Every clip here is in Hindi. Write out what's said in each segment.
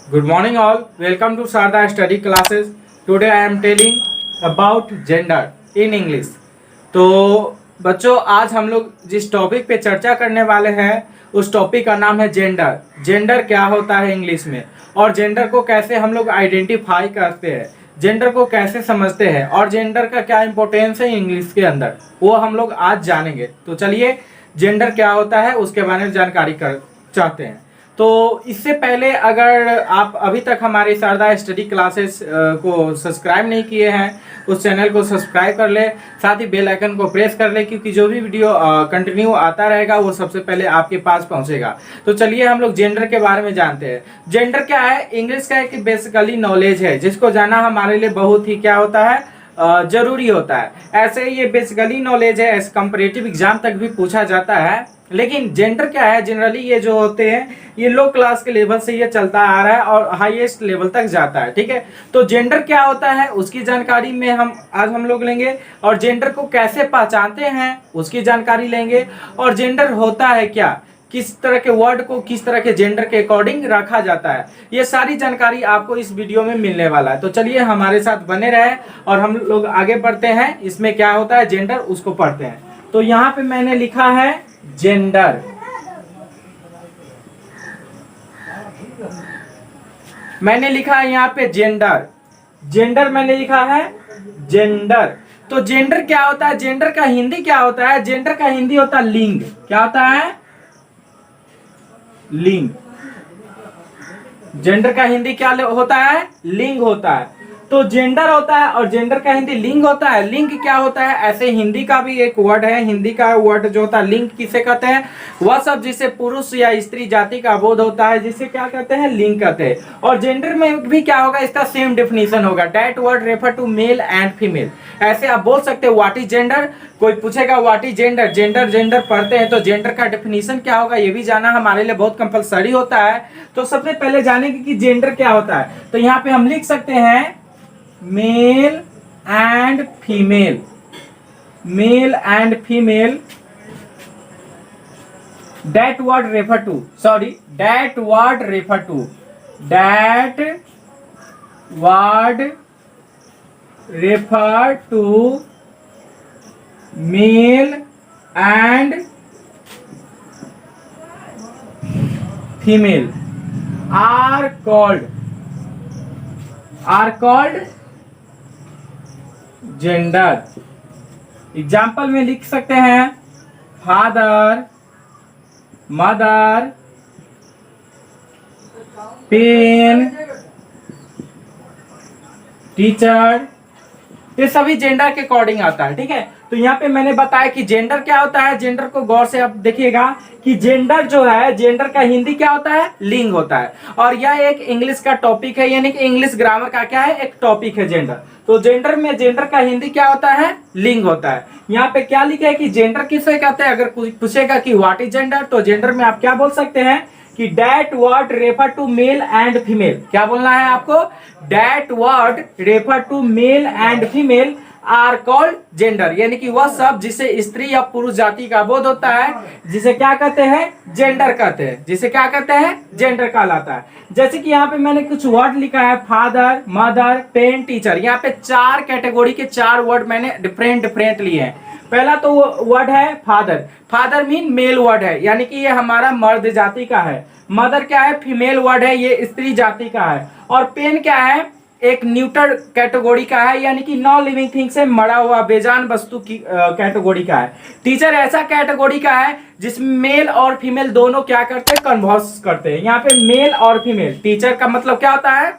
Good morning all. Welcome to Sarda study classes. Today I am telling about gender in English. तो बच्चों आज हम लोग जिस टॉपिक पे चर्चा करने वाले हैं उस टॉपिक का नाम है जेंडर। जेंडर क्या होता है इंग्लिश में और जेंडर को कैसे हम लोग आइडेंटिफाई करते हैं, जेंडर को कैसे समझते हैं और जेंडर का क्या इंपॉर्टेंस है इंग्लिश के अंदर, वो हम लोग आज जानेंगे। तो चलिए जेंडर क्या होता है उसके बारे में जानकारी कर चाहते हैं। तो इससे पहले अगर आप अभी तक हमारे शारदा स्टडी क्लासेस को सब्सक्राइब नहीं किए हैं उस चैनल को सब्सक्राइब कर ले, साथ ही बेल आइकन को प्रेस कर ले क्योंकि जो भी वीडियो कंटिन्यू आता रहेगा वो सबसे पहले आपके पास पहुंचेगा। तो चलिए हम लोग जेंडर के बारे में जानते हैं। जेंडर क्या है, इंग्लिश का एक बेसिकली नॉलेज है जिसको जानना हमारे लिए बहुत ही क्या होता है जरूरी होता है। ऐसे ये बेसिकली नॉलेज है, कंपैरेटिव एग्जाम तक भी पूछा जाता है। लेकिन जेंडर क्या है, जनरली ये जो होते हैं ये लो क्लास के लेवल से ये चलता आ रहा है और हाईएस्ट लेवल तक जाता है। ठीक है, तो जेंडर क्या होता है उसकी जानकारी में हम लोग लेंगे और जेंडर को कैसे पहचानते हैं उसकी जानकारी लेंगे और जेंडर होता है क्या, किस तरह के वर्ड को किस तरह के जेंडर के अकॉर्डिंग रखा जाता है, ये सारी जानकारी आपको इस वीडियो में मिलने वाला है। तो चलिए हमारे साथ बने रहे और हम लोग आगे बढ़ते हैं। इसमें क्या होता है जेंडर उसको पढ़ते हैं। तो यहाँ पे मैंने लिखा है जेंडर, मैंने लिखा है यहाँ पे जेंडर, जेंडर मैंने लिखा है जेंडर। तो जेंडर क्या होता है, जेंडर का हिंदी क्या होता है, जेंडर का हिंदी होता है लिंग। क्या होता है, लिंग। जेंडर का हिंदी क्या होता है, लिंग होता है। तो जेंडर होता है और जेंडर का हिंदी लिंग होता है। लिंग क्या होता है, ऐसे हिंदी का भी एक वर्ड है, हिंदी का वर्ड जो होता है लिंग किसे कहते हैं, वह सब जिसे पुरुष या स्त्री जाति का बोध होता है जिसे क्या कहते हैं, लिंग कहते हैं। और जेंडर में भी क्या होगा, इसका सेम डेफिनेशन होगा, that word refer to male and female. ऐसे आप बोल सकते हो व्हाट इज जेंडर, कोई पूछेगा what is gender, gender gender पढ़ते हैं तो जेंडर का डेफिनेशन क्या होगा ये भी जाना हमारे लिए बहुत कंपलसरी होता है। तो सबसे पहले जानेंगे कि जेंडर क्या होता है। तो यहाँ पे हम लिख सकते हैं mail and female, mail and female, that word refer to, sorry, that word refer to, that word refer to male and female are called gender. Example में लिख सकते हैं फादर, मदर, पेन, टीचर, ये सभी जेंडर के अकॉर्डिंग आता है। ठीक है, तो यहाँ पे मैंने बताया कि जेंडर क्या होता है। जेंडर को गौर से आप देखिएगा कि जेंडर जो है, जेंडर का हिंदी क्या होता है, लिंग होता है। और यह एक इंग्लिश का टॉपिक है, यानी कि इंग्लिश ग्रामर का क्या है, एक टॉपिक है जेंडर। तो जेंडर में जेंडर का हिंदी क्या होता है, लिंग होता है। यहाँ पे क्या लिखा है कि जेंडर किसे कहते हैं, अगर पूछेगा कि व्हाट इज जेंडर तो जेंडर में आप क्या बोल सकते हैं कि that word refer to male and female. क्या बोलना है आपको, that word refer to male and female are called gender, यानी कि वह सब जिसे स्त्री या पुरुष जाति का बोध होता है जिसे क्या कहते हैं, जेंडर कहते हैं, जिसे क्या कहते हैं, जेंडर कहलाता है। जैसे कि यहाँ पे मैंने कुछ वर्ड लिखा है फादर, मदर, पेन, टीचर। यहाँ पे चार कैटेगरी के चार वर्ड मैंने डिफरेंट लिए हैं। पहला तो वर्ड है father, father mean mail word है, यानी कि ये हमारा मर्द जाति का है। मदर क्या है, फीमेल वर्ड है, ये स्त्री जाति का है। और पेन क्या है, एक न्यूटर कैटेगरी का है, यानी कि नॉन लिविंग थिंग से मरा हुआ बेजान वस्तु की कैटेगरी का है। टीचर ऐसा कैटेगरी का है जिसमें मेल और फीमेल दोनों क्या करते हैं, कन्वर्स करते हैं। यहाँ पे मेल और फीमेल, टीचर का मतलब क्या होता है,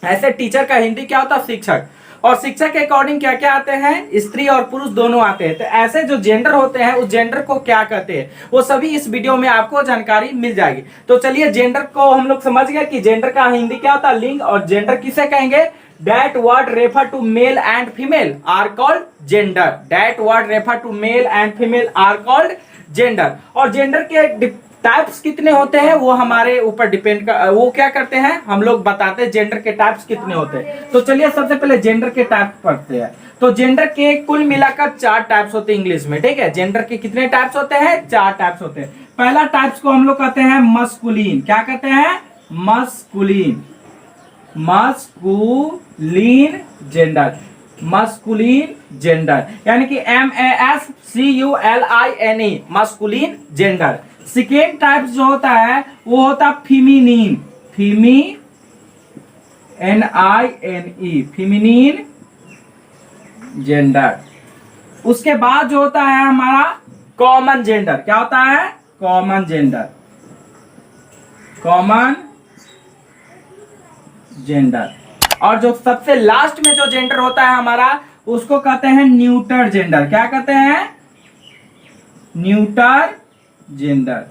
ऐसे टीचर का हिंदी क्या होता है, शिक्षक। और शिक्षक के अकॉर्डिंग क्या क्या आते हैं, स्त्री और पुरुष दोनों आते हैं। तो ऐसे जो जेंडर होते हैं उस जेंडर को क्या कहते हैं वो सभी इस वीडियो में आपको जानकारी मिल जाएगी। तो चलिए जेंडर को हम लोग समझ गए कि जेंडर का हिंदी क्या होता है, लिंग। और जेंडर किसे कहेंगे, that word refer to male and female are called gender, that word refer to male and female are called gender. और जेंडर के टाइप्स कितने होते हैं वो हमारे ऊपर डिपेंड कर, वो क्या करते हैं हम लोग बताते हैं जेंडर के टाइप्स कितने होते हैं। तो चलिए सबसे पहले जेंडर के टाइप्स पढ़ते हैं। तो जेंडर के कुल मिलाकर 4 टाइप्स होते हैं इंग्लिश में। ठीक है, जेंडर के कितने टाइप्स होते हैं, 4 टाइप्स होते हैं। पहला टाइप्स को हम लोग कहते हैं मस्कुलिन। क्या कहते हैं, masculine, masculine gender, masculine gender यानी कि MASCULINE masculine gender. Second type जो होता है वो होता है फीमिनीन, FEMINE फीमिनीन जेंडर। उसके बाद जो होता है हमारा कॉमन जेंडर, क्या होता है? Common gender, common gender. और जो सबसे लास्ट में जो जेंडर होता है हमारा उसको कहते हैं न्यूटर जेंडर। क्या कहते हैं? Neuter gender.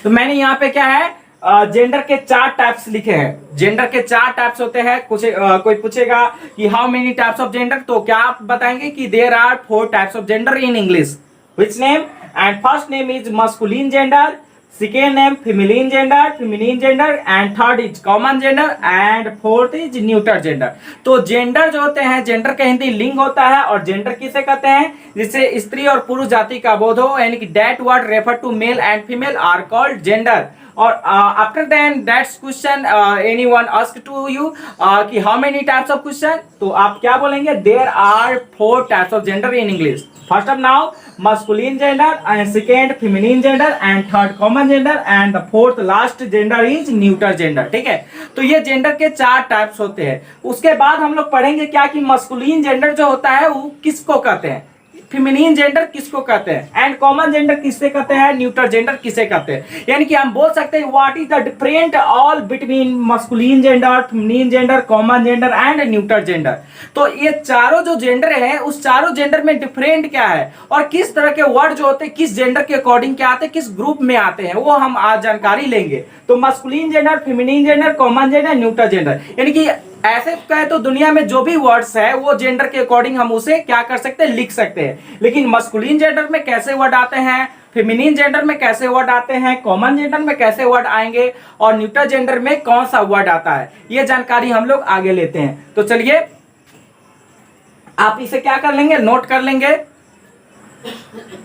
तो मैंने यहां पे क्या है जेंडर के 4 टाइप्स लिखे हैं। जेंडर के 4 टाइप्स होते हैं। कुछ कोई पूछेगा कि how many types of gender, तो क्या आप बताएंगे कि there are 4 types of gender in English. Which name? And first name is masculine gender, second name feminine gender and third is common gender and fourth is neuter gender. तो जेंडर जो होते हैं, जेंडर का हिंदी लिंग होता है। और जेंडर किसे कहते हैं? जिससे स्त्री और पुरुष जाति का बोध हो, यानी कि that word refer to male and female are called gender. और after then that's question anyone ask to you कि how many types of question, तो आप क्या बोलेंगे? There are 4 types of gender in English. First of now masculine gender and second feminine gender and third common gender and the fourth last gender is neuter gender। ठीक है, तो ये जेंडर के 4 टाइप्स होते हैं। उसके बाद हम लोग पढ़ेंगे क्या कि मस्कुलिन जेंडर जो होता है वो किसको कहते हैं, फेमिनिन जेंडर किसको कहते हैं, एंड कॉमन जेंडर किससे कहते हैं, न्यूट्रल जेंडर किसे कहते हैं। यानी कि हम बोल सकते हैं what is the different all between masculine gender, feminine gender, common gender and neutral gender. तो ये चारों जो जेंडर है उस चारों जेंडर में डिफरेंट क्या है और किस तरह के वर्ड जो होते हैं किस जेंडर के अकॉर्डिंग क्या आते हैं, किस ग्रुप में आते हैं, वो हम आज जानकारी लेंगे। तो masculine gender, feminine gender, common gender, neutral gender, यानी कि ऐसे कहे तो दुनिया में जो भी वर्ड्स है वो जेंडर के अकॉर्डिंग हम उसे क्या कर सकते हैं, लिख सकते हैं। लेकिन मस्कुलिन जेंडर में कैसे वर्ड आते हैं, फेमिनिन जेंडर में कैसे वर्ड आते हैं, कॉमन जेंडर में कैसे वर्ड आएंगे और न्यूट्रल जेंडर में कौन सा वर्ड आता है, ये जानकारी हम लोग आगे लेते हैं। तो चलिए आप इसे क्या कर लेंगे, नोट कर लेंगे।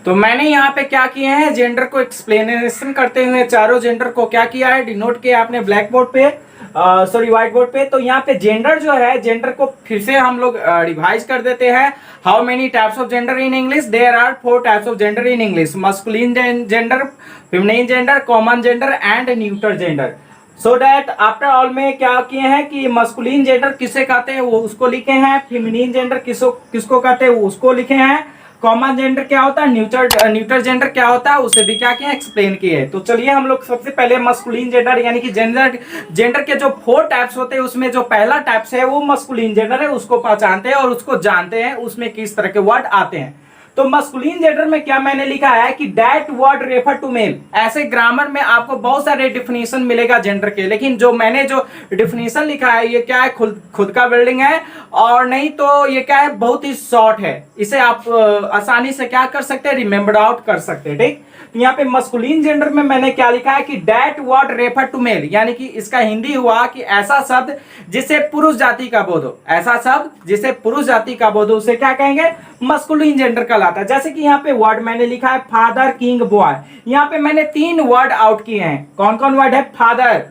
तो मैंने यहाँ पे क्या किए हैं, जेंडर को एक्सप्लेनेशन करते हुए चारों जेंडर को क्या किया है, डिनोट किया आपने ब्लैक बोर्ड पे, सॉरी व्हाइट बोर्ड पे। तो यहाँ पे जेंडर जो है, जेंडर को फिर से हम लोग रिवाइज कर देते हैं। How many types of gender in English? There are 4 types of gender in English, masculine gender, feminine gender, common gender and neutral gender. So that after all में क्या किए हैं कि मस्कुलिन जेंडर किसे कहते हैं वो उसको लिखे हैं, फेमिनिन जेंडर किसको कहते हैं वो उसको लिखे हैं, कॉमन जेंडर क्या होता है, न्यूट्रल जेंडर क्या होता है उसे भी क्या किया, एक्सप्लेन किए। तो चलिए हम लोग सबसे पहले मस्कुलिन जेंडर यानी कि जेंडर के जो 4 टाइप्स होते हैं उसमें जो पहला टाइप्स है वो मस्कुलिन जेंडर है, उसको पहचानते हैं और उसको जानते हैं उसमें किस तरह के वर्ड आते हैं। तो मस्कुलिन जेंडर में क्या मैंने लिखा है कि that word refer to male. ऐसे ग्रामर में आपको बहुत सारे डिफिनेशन मिलेगा जेंडर के, लेकिन जो मैंने जो डिफिनेशन लिखा है ये क्या है, खुद का बिल्डिंग है और नहीं तो ये क्या है, बहुत ही शॉर्ट है। इसे आप आसानी से क्या कर सकते हैं, रिमेंबर आउट कर सकते हैं। ठीक, तो यहाँ पे मस्कुलिन जेंडर में मैंने क्या लिखा है कि that word refer to male, यानी कि इसका हिंदी हुआ कि ऐसा शब्द जिसे पुरुष जाति का बोध हो, ऐसा शब्द जिसे पुरुष जाति का बोध हो उसे क्या कहेंगे, मस्कुलिन जेंडर कहलाता है। जैसे कि यहाँ पे वर्ड मैंने लिखा है फादर, किंग, बॉय। यहाँ पे मैंने 3 वर्ड आउट किए हैं। कौन कौन वर्ड है?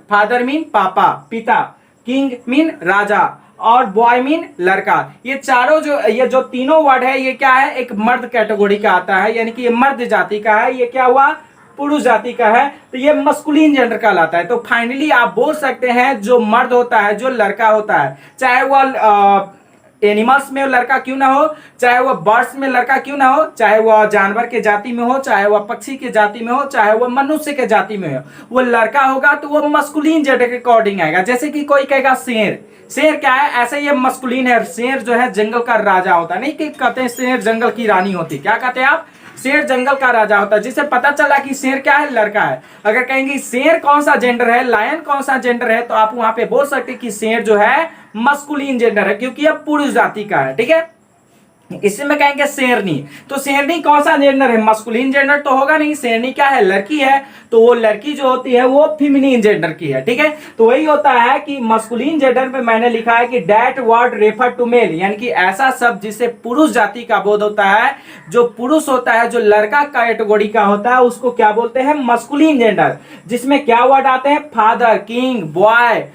फादर मीन पापा, पिता, किंग मीन राजा और बॉय मीन लड़का। ये चारों ये जो तीनों वर्ड है ये क्या है, एक मर्द कैटेगरी का आता है, यानी कि ये मर्द जाति का है, ये क्या हुआ, पुरुष जाति का है, तो ये मस्कुलिन जेंडर कहलाता है। तो फाइनली आप बोल सकते हैं जो मर्द होता है, जो लड़का होता है, चाहे वह एनिमल्स में लड़का क्यों ना हो, चाहे वह बर्ड्स में लड़का क्यों ना हो, चाहे वह जानवर के जाति में हो, चाहे वह पक्षी के जाति में हो, चाहे वह मनुष्य के जाति में हो, वो लड़का होगा तो वह मस्कुलिन जेंडर के अकॉर्डिंग आएगा। जैसे कि कोई कहेगा शेर, शेर क्या है, ऐसे ये मस्कुलिन है। शेर जो है जंगल का राजा होता है, नहीं कि कहते हैं शेर जंगल की रानी होती, क्या कहते हैं आप, शेर जंगल का राजा होता है, जिससे पता चला कि शेर क्या है, लड़का है। अगर कहेंगे शेर कौन सा जेंडर है, लायन कौन सा जेंडर है, तो आप वहां पे बोल सकते हैं कि शेर जो है मस्कुलिन जेंडर है क्योंकि यह पुरुष जाति का है। ठीक है, इसी में कहेंगे शेरनी। तो शेरनी कौन सा जेंडर है? मस्कुलिन जेंडर तो होगा नहीं, शेरनी क्या है? लड़की है। तो वो लड़की जो होती है वो फेमिनिन जेंडर की है, ठीक है। तो वही होता है कि मस्कुलिन जेंडर पे मैंने लिखा है कि that word refer to male, यानी कि ऐसा शब्द जिससे पुरुष जाति का बोध होता है, जो पुरुष होता है, जो लड़का कैटेगरी का होता है, उसको क्या बोलते हैं? Masculine gender. जिसमें क्या वर्ड आते हैं? फादर, किंग, बॉय,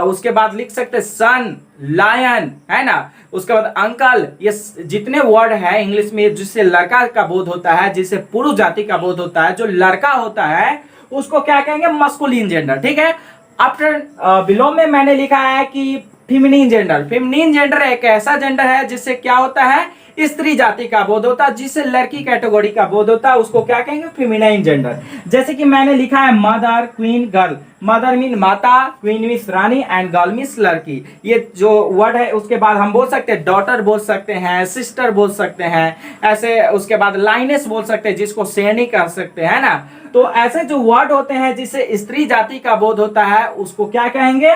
उसके बाद लिख सकते हैं सन, लायन, है ना, उसके बाद अंकल। ये जितने वर्ड है इंग्लिश में जिससे लड़का का बोध होता है, जिससे पुरुष जाति का बोध होता है, जो लड़का होता है उसको क्या कहेंगे? मस्कुलिन जेंडर, ठीक है। आफ्टर बिलो में मैंने लिखा है कि फेमिनिन जेंडर। फेमिनिन जेंडर एक ऐसा जेंडर है जिससे क्या होता है? स्त्री जाति का बोध होता है, जिससे लड़की कैटेगरी का बोध होता है, उसको क्या कहेंगे? Feminine gender. जैसे कि मैंने लिखा है mother, queen, girl. Mother mean माता, क्वीन मीन्स रानी, एंड गर्ल मीन्स लड़की। ये जो वर्ड है उसके बाद हम बोल सकते हैं डॉटर बोल सकते हैं, सिस्टर बोल सकते हैं, ऐसे। उसके बाद लाइनेस बोल सकते हैं, जिसको शेरनी कह सकते हैं ना। तो ऐसे जो वर्ड होते हैं जिससे स्त्री जाति का बोध होता है, उसको क्या कहेंगे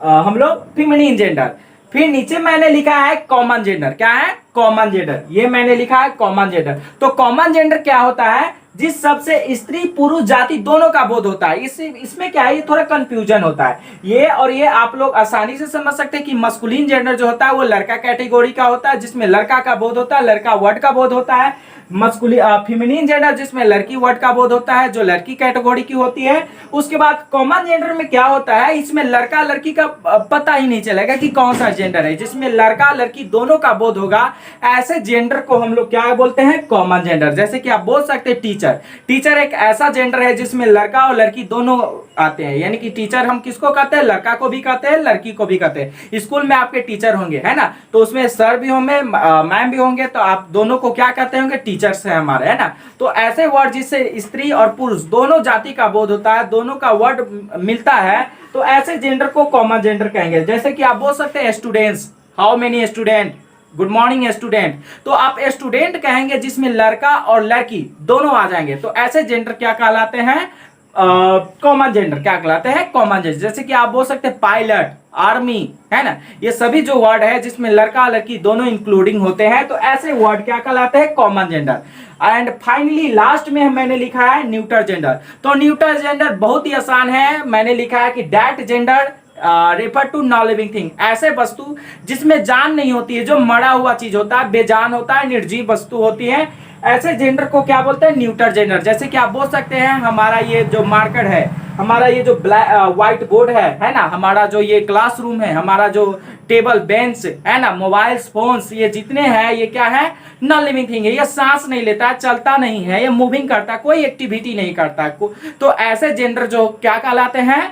हम लोग? Feminine gender. फिर नीचे मैंने लिखा है कॉमन जेंडर। क्या है? Common gender. ये मैंने लिखा है कॉमन जेंडर। तो कॉमन जेंडर क्या होता है? जिस सबसे स्त्री पुरुष जाति दोनों का बोध होता है। इसमें क्या है? ये थोड़ा कंफ्यूजन होता है। ये और ये आप लोग आसानी से समझ सकते हैं कि मस्कुलिन जेंडर जो होता है वो लड़का कैटेगरी का होता है, जिसमें लड़का का बोध होता है, लड़का वर्ड का बोध होता है। फेमिनिन जेंडर जिसमें लड़की वर्ड का बोध होता है, जो लड़की कैटेगरी की होती है। उसके बाद कॉमन जेंडर में क्या होता है? इसमें लड़का लड़की का पता ही नहीं चलेगा कि कौन सा जेंडर है, जिसमें लड़का लड़की दोनों का बोध होगा। ऐसे जेंडर को हम लोग क्या बोलते हैं? Common gender. जैसे कि आप बोल सकते हैं टीचर। टीचर एक ऐसा जेंडर है जिसमें लड़का और लड़की दोनों आते हैं, यानी कि टीचर हम किसको कहते हैं? लड़का को भी कहते हैं, लड़की को भी कहते हैं। स्कूल में आपके टीचर होंगे, है ना, तो उसमें सर भी होंगे, मैम भी होंगे, तो आप दोनों को क्या कहते होंगे? टीचर्स है हमारे, है ना। तो ऐसे वर्ड जिससे स्त्री और पुरुष दोनों जाति का बोध होता है, दोनों का वर्ड मिलता है, तो ऐसे जेंडर को कॉमन जेंडर कहेंगे। जैसे कि आप बोल सकते हैं students, how many student, good morning student. तो आप स्टूडेंट कहेंगे जिसमें लड़का और लड़की दोनों आ जाएंगे, तो ऐसे जेंडर क्या कहलाते हैं? Common gender. क्या कहलाते हैं? Common gender. जैसे कि आप बोल सकते हैं पायलट, आर्मी, है ना। ये सभी जो वर्ड है जिसमें लड़का लड़की दोनों इंक्लूडिंग होते हैं, तो ऐसे वर्ड क्या कहलाते हैं? Common gender. And finally last में मैंने लिखा है न्यूट्रल जेंडर। तो न्यूट्रल जेंडर बहुत ही आसान है। मैंने लिखा है कि that gender refer to non living thing, ऐसे वस्तु जिसमें जान नहीं होती है, जो मरा हुआ चीज होता है, बेजान होता है, निर्जीव वस्तु होती है, ऐसे जेंडर को क्या बोलते हैं? Neutral gender. जैसे कि आप बोल सकते हैं हमारा ये जो मार्कर है, हमारा ये जो व्हाइट बोर्ड है ना, हमारा जो ये क्लासरूम है, हमारा जो टेबल बेंच है ना, मोबाइल्स फोन्स, ये जितने हैं ये क्या है? नॉन लिविंग थिंग है। ये सांस नहीं लेता है, चलता नहीं है, ये मूविंग करता है, कोई एक्टिविटी नहीं करता है। तो ऐसे जेंडर जो क्या कहलाते हैं?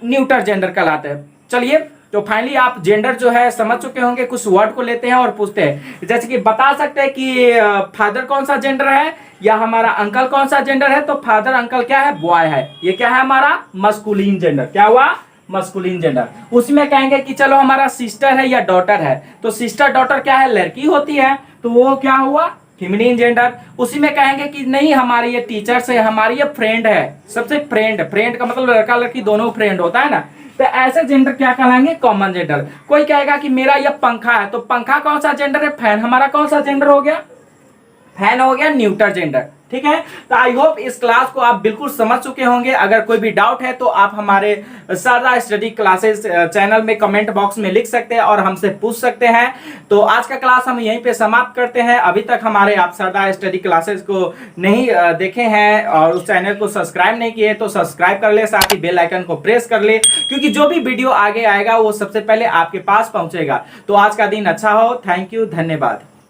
न्यूट्रल जेंडर कहलाते हैं। चलिए, तो फाइनली आप जेंडर जो है समझ चुके होंगे। कुछ वर्ड को लेते हैं और पूछते हैं, जैसे कि बता सकते हैं कि फादर कौन सा जेंडर है, या हमारा अंकल कौन सा जेंडर है। तो फादर अंकल क्या है? बॉय है। ये क्या है? हमारा मस्कुलिन जेंडर। क्या हुआ? Masculine gender. उसमें कहेंगे कि चलो हमारा सिस्टर है या डॉटर है, तो सिस्टर डॉटर क्या है? लड़की होती है, तो वो क्या हुआ? Feminine gender. उसी में कहेंगे कि नहीं हमारे ये टीचर्स है, हमारी ये फ्रेंड है, सबसे फ्रेंड का मतलब लड़का लड़की दोनों फ्रेंड होता है ना। तो ऐसे जेंडर क्या कहलाएंगे? Common gender. कोई कहेगा कि मेरा ये पंखा है, तो पंखा कौन सा जेंडर है? फैन। हमारा कौन सा जेंडर हो गया? फैन हो गया न्यूट्रल जेंडर। ठीक है, तो आई होप इस क्लास को आप बिल्कुल समझ चुके होंगे। अगर कोई भी डाउट है तो आप हमारे सरदा स्टडी क्लासेस चैनल में कमेंट बॉक्स में लिख सकते हैं और हमसे पूछ सकते हैं। तो आज का क्लास हम यहीं पे समाप्त करते हैं। अभी तक हमारे आप सरदा स्टडी क्लासेस को नहीं देखे हैं और उस चैनल को सब्सक्राइब नहीं किए तो सब्सक्राइब कर ले, साथ ही बेल आइकन को प्रेस कर ले, क्योंकि जो भी वीडियो आगे आएगा वो सबसे पहले आपके पास पहुंचेगा। तो आज का दिन अच्छा हो। थैंक यू, धन्यवाद।